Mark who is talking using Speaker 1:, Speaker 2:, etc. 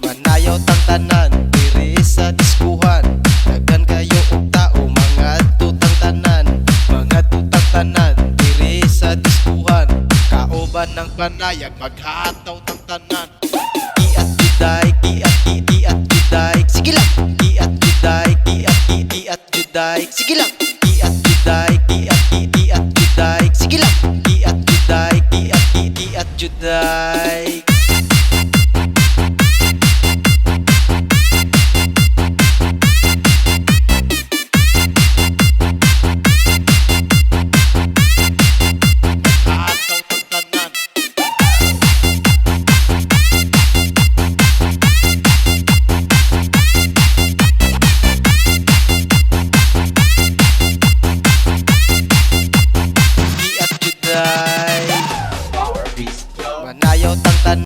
Speaker 1: Manayaw tang tanan diri sa diskuhan. Daghan kayo og tao mga tutang tanan. Mga tutang tanan diri sa diskuhan. Kauban ng panayag maghataw tang tanan.